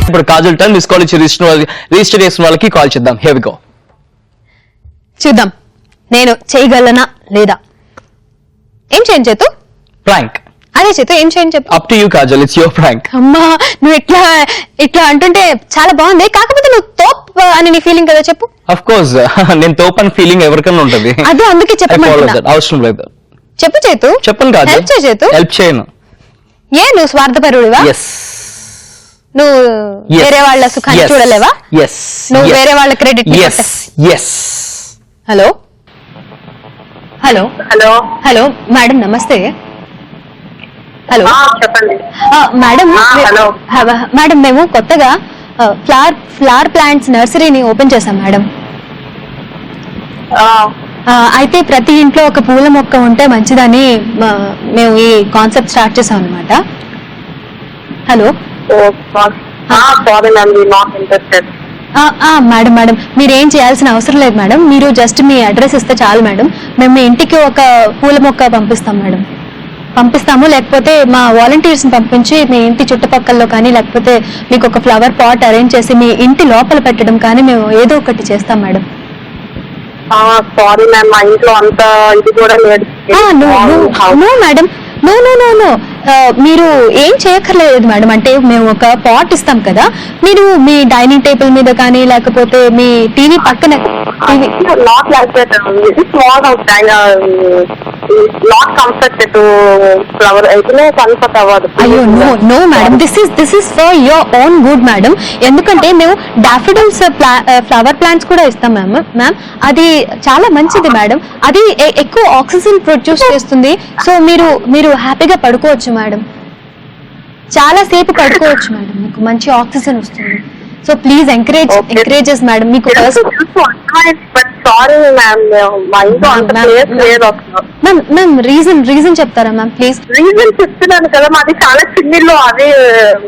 ఇప్పుడు Kajal turn miss call ఇచ్చి register చేసిన వాళ్ళకి కాల్ చేద్దాం. Here we go. చూద్దాం నేను చేయగలనా లేదా. ఏం చేయను చేతు? ప్రాంక్. అదే చేతు ఏం చేయను చెప్పు. Up to you Kajal, it's your prank. అమ్మా నువ్వు ఇట్లా అంటుంటే చాలా బాగుంది. కాకపోతే నువ్వు తోప్ అని నీ ఫీలింగ్ కదా చెప్పు. ఆఫ్ కోర్స్ నేను తోపని ఫీలింగ్ ఎవరికైనా ఉంటది. అదే అందుకే చెప్పమంటున్నా. అవసరం లేదు. చెప్పు చేతు. చెప్పను కాజల్. హెల్ప్ చేయి చేతు. హెల్ప్ చేయను. ఏ నువ్వు స్వార్థపరుడివా? నువ్వు వేరే వాళ్ళ సుఖాన్ని చూడలేవా? నువ్వు వేరే వాళ్ళ credit. Hello hello hello hello madam నమస్తే. హలో చెప్పండి మేడం. మేడం మేము కొత్తగా ఫ్లవర్ ప్లాంట్స్ నర్సరీని ఓపెన్ చేశాం మేడం. అయితే ప్రతి ఇంట్లో ఒక పూల మొక్క ఉంటే మంచిదని మేము ఈ కాన్సెప్ట్ స్టార్ట్ చేసాం అనమాట. హలో మేడం మేడం మీరేం చేయాల్సిన అవసరం లేదు మేడం. మీరు జస్ట్ మీ అడ్రస్ ఇస్తే చాలు మేడం. మేము మీ ఇంటికి ఒక పూల మొక్క పంపిస్తాము. లేకపోతే మా వాలంటీర్స్ ని పంపించి మీ ఇంటి చుట్టుపక్కల కానీ లేకపోతే మీకు ఒక ఫ్లవర్ పాట్ అరేంజ్ చేసి మీ ఇంటి లోపల పెట్టడం కానీ మేము ఏదో ఒకటి చేస్తాం మేడం. సారీ మ్యామ్, మా ఇంట్లో అంత ఇది కూడా లేదు. No madam, no no no no మీరు ఏం చేయక్కర్లేదు మేడం. అంటే మేము ఒక పాట్ ఇస్తాం కదా, మీరు మీ డైనింగ్ టేబుల్ మీద కానీ లేకపోతే మీ టీవీ పక్కన not like that small house not comfort to flower అయితే కంఫర్ట్ అవ్వదు. అయ్యో no no madam, this is for your own good madam. ఎందుకంటే మేము డాఫోడిల్స్ ఫ్లవర్ ప్లాంట్స్ కూడా ఇస్తాం మ్యామ్. అది చాలా మంచిది మేడం. అది ఎక్కువ ఆక్సిజన్ ప్రొడ్యూస్ చేస్తుంది. సో మీరు హ్యాపీగా పడుకోవచ్చు మేడం. చాలా సేపు పడుకోవచ్చు మేడం. మీకు మంచి ఆక్సిజన్ వస్తుంది. So please encourages madam. మీకు మ్యామ్ రీజన్ చెప్తారా మ్యామ్ ప్లీజ్? రీజన్ చెప్తున్నాను కదా, మాది చాలా చిన్నిలో, అది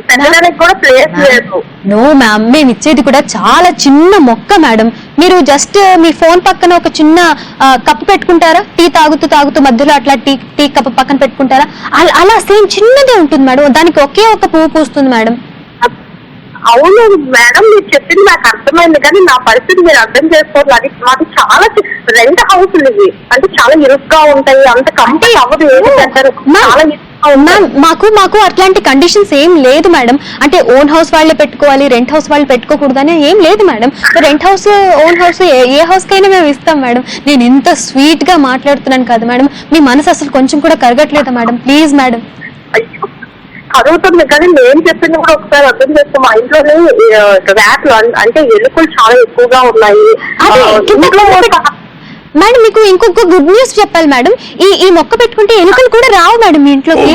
పెట్టడానికి కూడా ప్లేస్ లేదు. నో మ్యామ్, మేము ఇచ్చేది కూడా చాలా చిన్న మొక్క మేడం. మీరు జస్ట్ మీ ఫోన్ పక్కన ఒక చిన్న కప్పు పెట్టుకుంటారా, టీ తాగుతూ మధ్యలో అట్లా టీ కప్పు పక్కన పెట్టుకుంటారా, అలా సేమ్ చిన్నదే ఉంటుంది మేడం. దానికి ఒకే ఒక పువ్వు పూస్తుంది మేడం. అవును మేడం, మీరు చెప్పింది నాకు అర్థమైంది, కానీ నా పరిస్థితి మీరు అర్థం చేసుకోవాలి. అది మాది చాలా రెంట్ హౌస్లు ఇవి, అంటే చాలా ఇరుగ్గా ఉంటాయి, అంత కంప్లీట్ అవ్వదు. మాకు అట్లాంటి కండిషన్స్ ఏం లేదు మేడం. అంటే ఓన్ హౌస్ వాళ్ళే పెట్టుకోవాలి, రెంట్ హౌస్ వాళ్ళు పెట్టుకోకూడదని ఏం లేదు madam. Rent house own house ఏ హౌస్ కైనా మేము ఇస్తాం మేడం. నేను ఇంత స్వీట్ గా మాట్లాడుతున్నాను కదా మేడం, మీ మనసు అసలు కొంచెం కూడా కరగట్లేదా మేడం? Please madam. చదువుతుంది, కానీ నేను చెప్పింది కూడా ఒకసారి అర్థం చేస్తాం. మా ఇంట్లోనే ర్యాట్లు అంటే ఎలుకలు చాలా ఎక్కువగా ఉన్నాయి మేడం. మీకు ఇంకొక గుడ్ న్యూస్ చెప్పాలి మేడం. ఈ మొక్క పెట్టుకుంటే ఎలుకలు కూడా రావు మేడం మీ ఇంట్లోకి.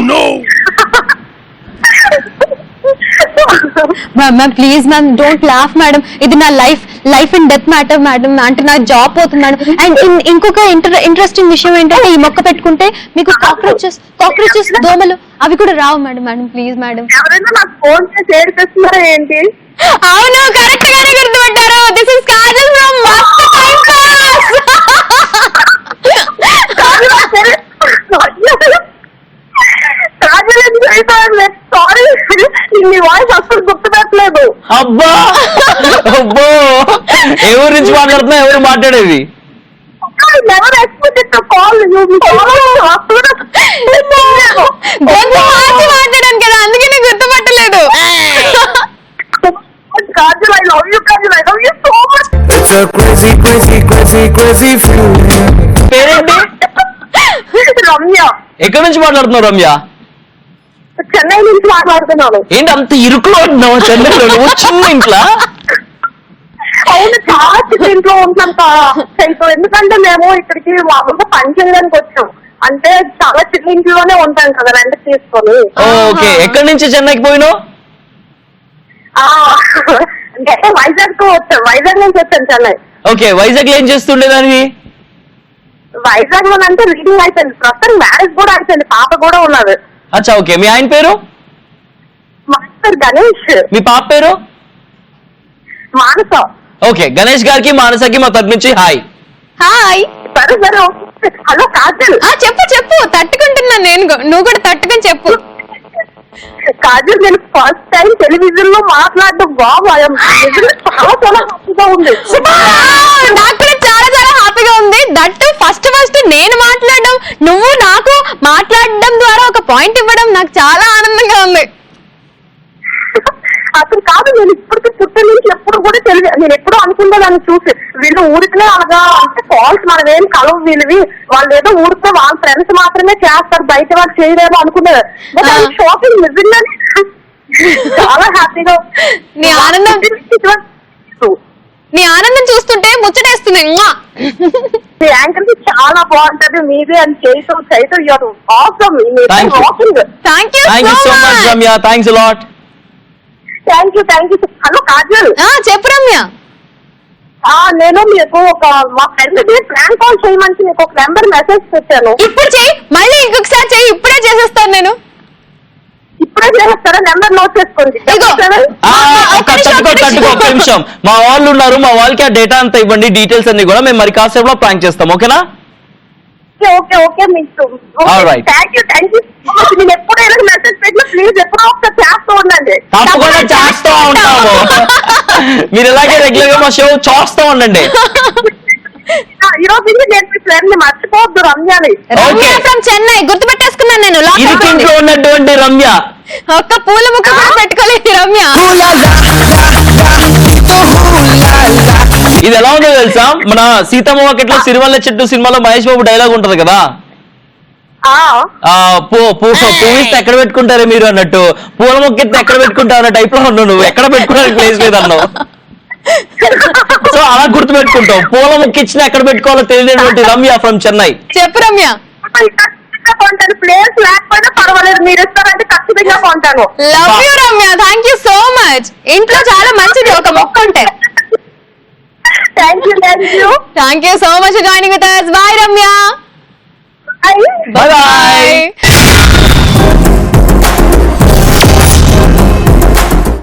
Ma'am please ma'am, don't laugh madam. ఇది నా life and death matter madam. అంటే నా జాబ్ పోతుంది మేడం. అండ్ ఇంకొక ఇంట్రెస్టింగ్ విషయం ఏంటంటే, ఈ మొక్క పెట్టుకుంటే మీకు కాక్రోచెస్ దోమలు అవి కూడా రావు మేడం. Please madam. ఎవరైనా నాకు ఫోన్ చేసి ఏడిపిస్తున్నారా ఏంటి? అవును, కరెక్ట్ గానే గుర్తుపట్టారు. దిస్ ఇస్ కాజల్ ఫ్రమ్ మస్త్ టైం పాస్. సారీ, నీ వాయిస్ అసలు గుర్తుపెట్టలేదు. అబ్బా అబ్బో, ఎవరి నుంచి మాట్లాడుతున్నా, ఎవరు మాట్లాడేది? మాట్లాడాను కదా, అందుకే నేను గుర్తుపట్టలేదు. Kajal, I love you, Kajal. I love you so much. It's a crazy, crazy, crazy, crazy feeling. పేరేంటి? రమ్య. ఎక్కడి నుంచి మాట్లాడుతున్నావు రమ్య? చెన్నై నుంచి మాట్లాడుతున్నాను. ఏంటి అంత ఇరుకులో ఉంటున్నావు చెన్నైలో? నువ్వు చిన్న ఇంట్లో? అవును, చాలా చిన్న ఇంట్లో ఉంటున్నాం. ఎందుకంటే మేము ఇక్కడికి మామూలుగా పని చేయడానికి వచ్చాం. అంటే చాలా చిన్న ఇంట్లోనే ఉంటాం కదా రెంట్ తీసుకొని. ఓకే, ఎక్కడి నుంచి చెన్నైకి పోయినావు? వైజాగ్ వచ్చాం. వైజాగ్ నుంచి వచ్చాను చెన్నై. ఓకే, వైజాగ్ లో ఏం చేస్తుండేదాన్ని? వైజాగ్ లో అంటే రీడింగ్ అయిపోయింది, ప్రస్తుతం మ్యారేజ్ కూడా అయిపోయింది, పాప కూడా ఉన్నది. అచ్చా, ఓకే. మీ ఆయన పేరు? మా పేరు గణేష్. మీ పాప పేరు? మానస. ఓకే, గణేష్ గారికి మానసకి మా తరపు నుంచి హాయ్. హాయ్. సరే సరే. హలో కాజల్. చెప్పు తట్టుకుంటున్నాను నేను, నువ్వు కూడా తట్టుకొని చెప్పు. కాజల్ నేను ఫస్ట్ టైం టెలివిజన్ లో మాట్లాడడం బాబు చాలా చాలా హ్యాపీగా ఉంది. నాకు కూడా చాలా చాలా హ్యాపీగా ఉంది. దట్ ఫస్ట్ నేను మాట్లాడడం, నువ్వు నాకు మాట్లాడడం ద్వారా ఒక పాయింట్ ఇవ్వడం నాకు చాలా ఆనందంగా ఉంది. అసలు కాదు, నేను ఇప్పటికి పుట్టిన నుంచి ఎప్పుడు కూడా నేను ఎప్పుడూ అనుకుంటా దాన్ని చూసి వీళ్ళు ఊరికనే అలాగా అంటే కాల్స్ మనం ఏం కలవు వీళ్ళవి, వాళ్ళు ఏదో ఊరికే వాళ్ళ ఫ్రెండ్స్ మాత్రమే చేస్తారు, బయట వాళ్ళు చేయలేమో అనుకున్నారు. బట్ అది షాపింగ్ నిజంగానే చాలా హ్యాపీగా. నీ ఆనందం చూస్తుంటే ముచ్చటేస్తుంది. మీ యాంకర్ చాలా బాగుంటది మీదే అని చేయటం you're awesome. Thank you so much Ramya, thanks a lot. Thank you. Hello Kajal. చెప్పు రమ్య. నేను మీకు మా ఫ్రెండ్ ప్రాంక్ కాల్ చేయమంటే మీకు ఒక నెంబర్ మెసేజ్ పెట్టాను. ఇప్పుడు చెయ్యి, మళ్ళీ ఇంకొకసారి చెయ్యి, ఇప్పుడే చేసేస్తాను నేను. ఇప్పుడే చేస్తారా? నెంబర్ నోట్ చేసుకోండి. ఒక్క నిమిషం, మా వాళ్ళు ఉన్నారు, మా వాళ్ళకి ఆ డేటా అంతా ఇవ్వండి, డీటెయిల్స్ అన్ని కూడా మేము మరి కాసేపు లో ప్రాంక్ చేస్తాం. ఓకేనా? ఓకే మీకు థ్యాంక్ యూ. నేను ఎప్పుడైనా మెసేజ్ పెట్టినా ప్లీజ్ ఎప్పుడో ఒకసారి చేస్తూ ఉండండి. తప్పకుండా చేస్తూ ఉంటాము. మీరు ఇలాగే రెగ్యులర్ గా మా షో చూస్తూ ఉండండి. ఈ రోజు నుంచి నేను మీ ఫ్రెండ్ ని మర్చిపోవద్దు, రమ్యని. ఫ్రమ్ చెన్నై గుర్తుపెట్టేసుకున్నాను నేను. ఇరుకింట్లో ఉన్నటువంటి రమ్య, ఒక్క పూల ముక్క కూడా పెట్టుకోలేదు రమ్య. ఇది ఎలా ఉందో తెలుసా, మన సీతమ్మ వాకిట్లో సిరిమల్ల చెట్టు సినిమాలో మహేష్ బాబు డైలాగ్ ఉంటది కదా, పూవిస్తే ఎక్కడ పెట్టుకుంటారే మీరు అన్నట్టు, పూల మొక్కెత్తి ఎక్కడ పెట్టుకుంటావు అన్న టైప్ లో ఉన్నావు నువ్వు. ఎక్కడ పెట్టుకోవడానికి ప్లేస్ లేదన్నావు. సో అలా గుర్తు పెట్టుకుంటావు. పూల మొక్కిచ్చిన ఎక్కడ పెట్టుకోవాలో తెలియనటువంటి రమ్య ఫ్రమ్ చెన్నై. చెప్పు రమ్య. కొంటాను, ప్లేస్ లేకపోయినా పర్వాలేదు, మీరు ఇస్తారంటే ఖచ్చితంగా కొంటాను. Love you Ramya, thank you so much. ఇంట్లో చాలా మంచిది ఒక మొక్క ఉంటే. Thank you so much joining with us. Bye Ramya. Bye bye.